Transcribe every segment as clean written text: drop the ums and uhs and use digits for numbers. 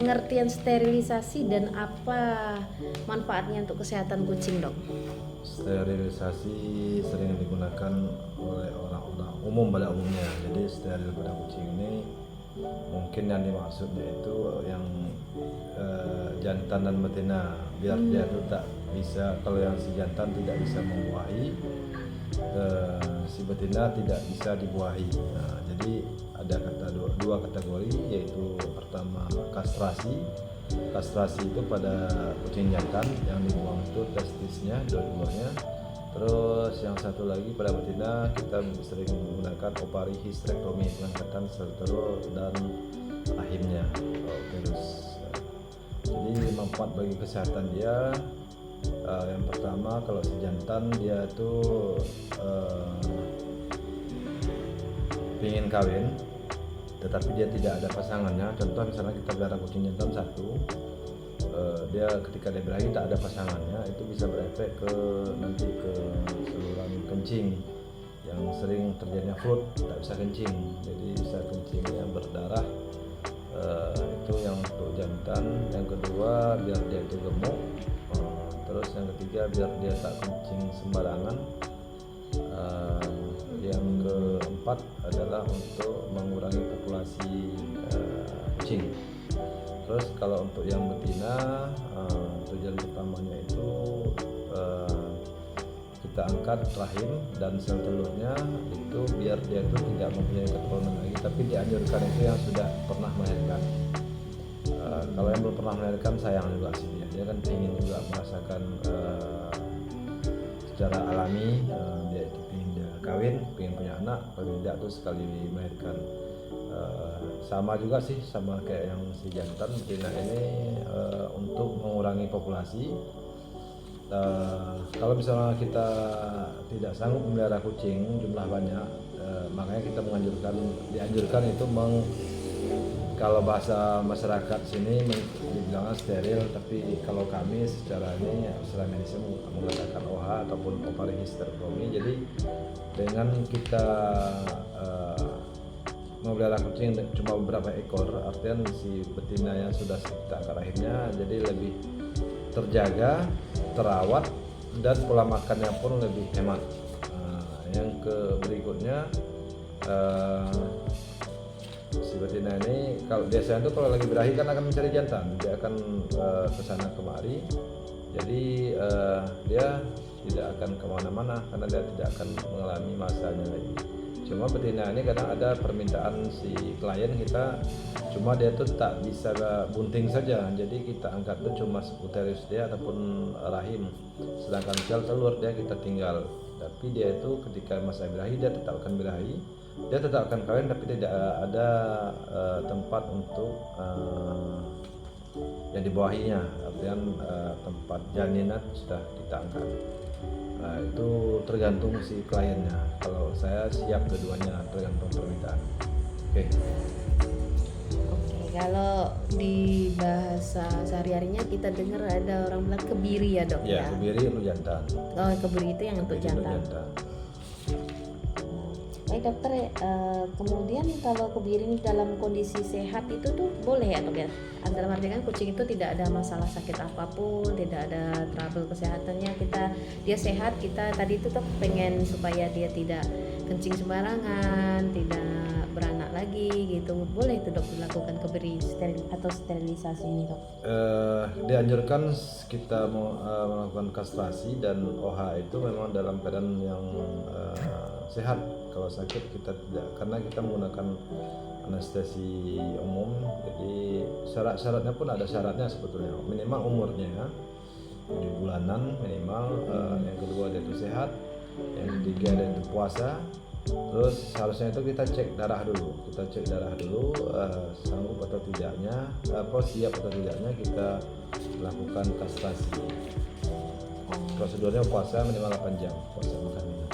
Pengertian sterilisasi dan apa manfaatnya untuk kesehatan kucing, Dok? Sterilisasi sering digunakan oleh orang-orang umum pada umumnya. Jadi steril pada kucing ini mungkin yang dimaksudnya itu yang jantan dan betina, biar dia itu tak bisa, kalau yang si jantan tidak bisa membuahi, si betina tidak bisa dibuahi. Nah, jadi ada dua kategori, yaitu pertama kastrasi. Kastrasi itu pada kucing jantan yang dibuang itu testisnya dua-duanya. Terus yang satu lagi pada betina kita sering menggunakan ovarihistrektomi, pengangkatan sel telur dan rahimnya, uterus. Jadi manfaat bagi kesehatan dia, yang pertama kalau si jantan dia tuh ingin kawin tetapi dia tidak ada pasangannya. Contoh misalnya kita pelihara kucing jantan satu, dia ketika dia berakhir tak ada pasangannya, itu bisa berefek ke nanti ke saluran kencing yang sering terjadinya float, tak bisa kencing, jadi bisa kencingnya berdarah. Itu yang untuk jantan. Yang kedua biar dia itu gemuk. Terus yang ketiga biar dia tak kencing sembarangan. Yang keempat adalah untuk mengurangi populasi kucing. Terus kalau untuk yang betina, tujuan utamanya itu kita angkat rahim dan sel telurnya itu biar dia itu tidak mempunyai keturunan lagi, tapi dianjurkan itu yang sudah pernah melahirkan. Kalau yang belum pernah melahirkan sayang juga sih dia kan ingin juga merasakan secara alami, dia itu ingin dia kawin, ingin punya anak, paling tidak tuh sekali melahirkan. Sama juga sih sama kayak yang si jantan betina ini, untuk mengurangi populasi. Kalau misalnya kita tidak sanggup memelihara kucing jumlah banyak, makanya kita dianjurkan itu kalau bahasa masyarakat sini dibilangnya steril, tapi kalau kami secara medis mengatakan OH ataupun ovarihistrektomi. Jadi dengan kita memelihara kucing cuma beberapa ekor, artinya si betina yang sudah kita angkat rahimnya jadi lebih terjaga, terawat, dan pola makannya pun lebih hemat. Yang berikutnya, si betina ini kalau biasanya tuh kalau lagi berakhir kan akan mencari jantan, dia akan kesana kemari. Jadi dia tidak akan kemana-mana karena dia tidak akan mengalami masanya lagi. Cuma betina ini kadang ada permintaan si klien kita, cuma dia tuh tak bisa bunting saja, jadi kita angkat tuh cuma uterus dia ataupun rahim, sedangkan sel telur dia kita tinggal. Tapi dia itu ketika masa birahi dia tetap akan birahi, dia tetap akan kawin, tapi tidak ada tempat untuk yang dibawahinya, artinya tempat jalinan sudah kita angkat. Itu tergantung si kliennya. Kalau saya siap keduanya, tergantung permintaan. Oke. Kalau di bahasa sehari-harinya kita dengar ada orang bilang kebiri ya, Dok, ya? Kebiri untuk jantan. Oh, kebiri itu yang untuk jantan. Baik dokter, kemudian kalau kebiri ini dalam kondisi sehat itu tuh boleh ya, Dok, ya? Dalam arti kan kucing itu tidak ada masalah sakit apapun, tidak ada trouble kesehatannya, dia sehat, kita tadi itu tuh pengen supaya dia tidak kencing sembarangan, tidak beranak lagi gitu. Boleh itu, Dok, dilakukan kebiri atau sterilisasi ini, Dok? Dianjurkan kita melakukan kastrasi dan OH itu memang dalam keadaan yang sehat. Kalau sakit kita tidak, karena kita menggunakan anestesi umum. Jadi syarat-syaratnya pun ada syaratnya sebetulnya. Minimal umurnya 7 bulanan minimal. Yang kedua dia itu sehat. Yang ketiga dia itu puasa. Terus seharusnya itu kita cek darah dulu. Sanggup atau tidaknya, siap atau tidaknya kita lakukan kastrasi. Prosedurnya puasa minimal 8 jam, puasa makan minum.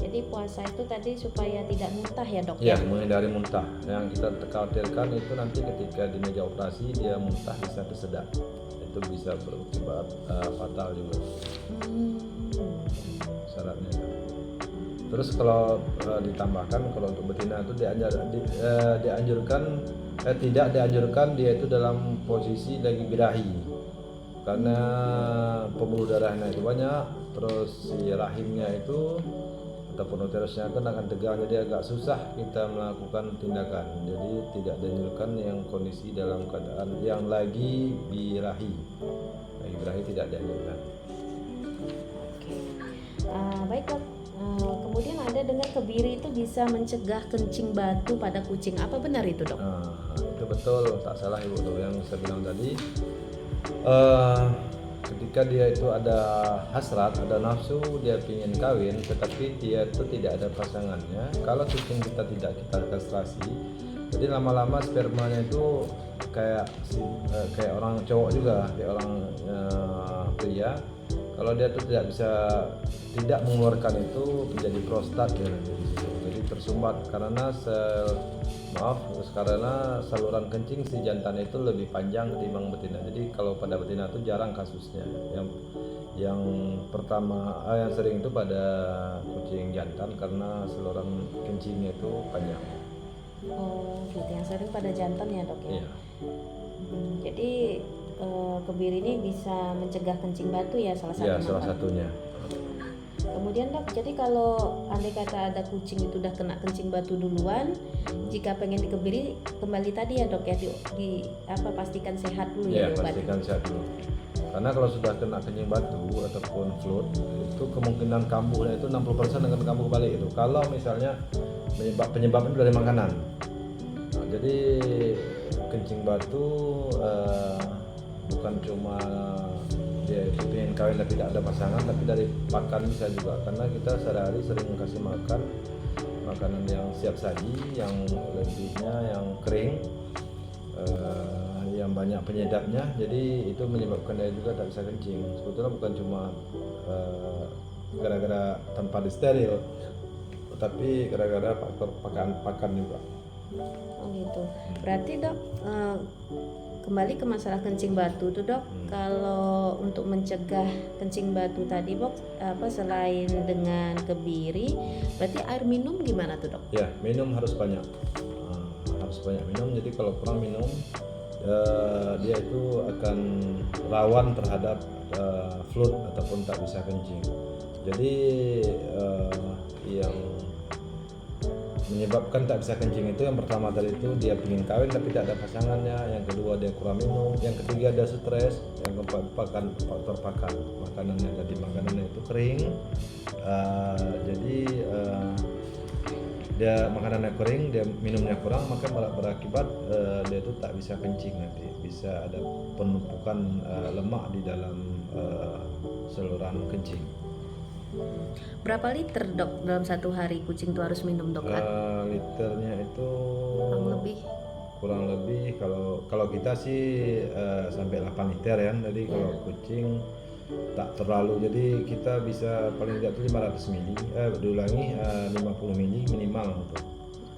Jadi puasa itu tadi supaya tidak muntah ya, Dok? Ya, menghindari muntah. Yang kita khawatirkan itu nanti ketika di meja operasi dia muntah bisa tersedak. Itu bisa berakibat fatal juga. Syaratnya. Terus kalau ditambahkan kalau untuk betina itu tidak dianjurkan dia itu dalam posisi lagi birahi, karena pembuluh darahnya itu banyak, terus si rahimnya itu ataupun uterusnya akan tegang, jadi agak susah kita melakukan tindakan. Jadi tidak dianjurkan yang kondisi dalam keadaan yang lagi birahi. Lagi birahi tidak dianjurkan. Oke. Baik dok. Kemudian ada dengan kebiri itu bisa mencegah kencing batu pada kucing. Apa benar itu dok? Itu betul, tak salah ibu tuh yang saya bilang tadi. Ketika dia itu ada hasrat, ada nafsu, dia ingin kawin, tetapi dia itu tidak ada pasangannya. Kalau kucing kita tidak kita kastrasi, jadi lama-lama spermanya itu kayak orang cowok juga, kayak orang pria. Kalau dia itu tidak mengeluarkan itu menjadi prostat ya, jadi tersumbat karena karena saluran kencing si jantan itu lebih panjang ketimbang betina. Jadi kalau pada betina itu jarang kasusnya. Yang pertama yang sering itu pada kucing jantan karena saluran kencingnya itu panjang. Oh gitu, yang sering pada jantan ya dok ya. Iya. Jadi kebiri ini bisa mencegah kencing batu ya salah satu. Ya, salah satunya. Kemudian dok, jadi kalau andai kata ada kucing itu udah kena kencing batu duluan, jika pengen dikebiri kembali tadi ya dok ya pastikan sehat dulu ya. Iya, pastikan sehat dulu. Karena kalau sudah kena kencing batu ataupun flu, itu kemungkinan kambuhnya itu 60% dengan kambuh balik itu. Kalau misalnya penyebabnya dari makanan. Jadi kencing batu bukan cuma dia itu pengen kawin tapi tidak ada pasangan, tapi dari pakan bisa juga, karena kita sehari-hari sering kasih makan makanan yang siap saji, yang lebihnya yang kering, yang banyak penyedapnya, jadi itu menyebabkan dia juga tak bisa kencing. Sebetulnya bukan cuma gara-gara tanpa disteril, tetapi gara-gara faktor pakan juga. Oh gitu. Berarti dok kembali ke masalah kencing batu tuh dok. Kalau untuk mencegah kencing batu tadi dok, selain dengan kebiri, berarti air minum gimana tuh dok? Ya, minum harus banyak. Harus banyak minum. Jadi kalau kurang minum, dia itu akan rawan terhadap flu ataupun tak bisa kencing. Jadi yang menyebabkan tak bisa kencing itu yang pertama tadi itu dia ingin kawin tapi tidak ada pasangannya, yang kedua dia kurang minum, yang ketiga dia stres, yang keempat faktor pakan makanannya, jadi makanannya itu kering, jadi dia makanannya kering, dia minumnya kurang, maka berakibat dia itu tak bisa kencing, nanti bisa ada penumpukan lemak di dalam saluran kencing. Berapa liter dok dalam satu hari kucing tuh harus minum dok? Liternya itu kurang lebih kalau kita sih sampai 8 liter ya. Jadi kalau kucing tak terlalu, jadi kita bisa paling tidak tuh 500 mili, 50 mili minimal untuk.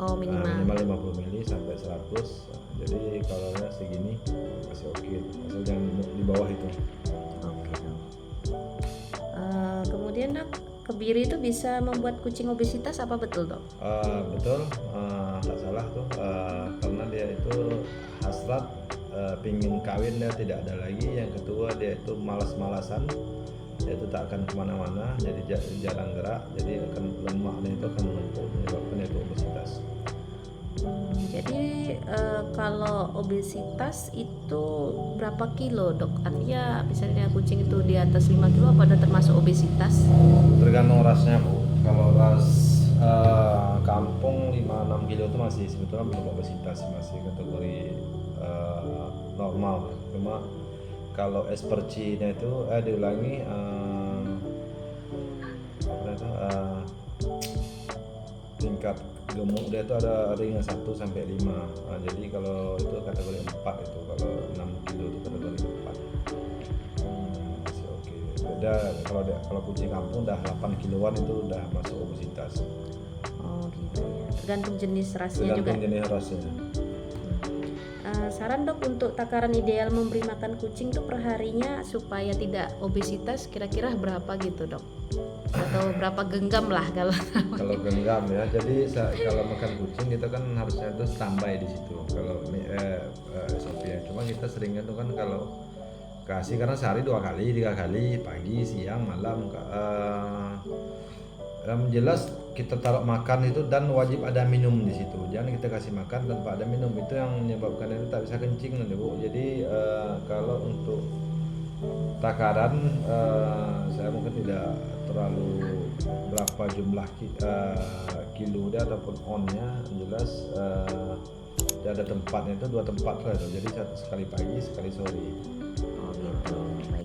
Oh minimal. Minimal 50 mili sampai 100. Jadi kalau segini masih oke, asal jangan di bawah itu. Oke dok. Kemudian dok, kebiri itu bisa membuat kucing obesitas, apa betul dok? Betul, tak salah tuh, karena dia itu hasrat, pingin kawin, dia tidak ada lagi. Yang kedua dia itu malas-malasan, dia itu tak akan kemana-mana, jadi jarang gerak, jadi akan lemaknya itu akan menumpuk, menyebabkan itu obesitas. Jadi kalau obesitas itu berapa kilo dok? Artinya misalnya kucing itu di atas 5 kilo apa udah termasuk obesitas? Tergantung rasnya bu. Kalau ras kampung 5-6 kilo itu masih sebetulnya belum obesitas, masih kategori normal. Cuma kalau Asperger-nya itu diulangi tingkat gemuk dia itu ada ring 1 sampai 5. Jadi kalau itu kategori 4 itu, kalau 6 kilo itu kategori 4. Masih oke. Beda kalau kucing kampung udah 8 kiloan itu udah masuk obesitas. Oh gitu ya. Tergantung jenis rasnya juga. Tergantung jenis rasnya. Saran dok untuk takaran ideal memberi makan kucing tuh perharinya supaya tidak obesitas kira-kira berapa gitu dok? Atau berapa genggam lah kalau Kalau genggam ya, jadi kalau makan kucing kita kan harusnya itu standby di situ. Kalau SOP ya, cuma kita seringnya tuh kan kalau kasih karena sehari 2 kali, 3 kali, pagi, siang, malam. Yang jelas kita taruh makan itu dan wajib ada minum di situ. Jangan kita kasih makan tanpa ada minum, itu yang menyebabkan itu tak bisa kencing nanti bu. Jadi kalau untuk takaran saya mungkin tidak terlalu berapa jumlah kilo dia ataupun onnya, jelas dia ada tempatnya itu 2 tempat lah itu. Jadi sekali pagi sekali sore. oh gitu. Baik.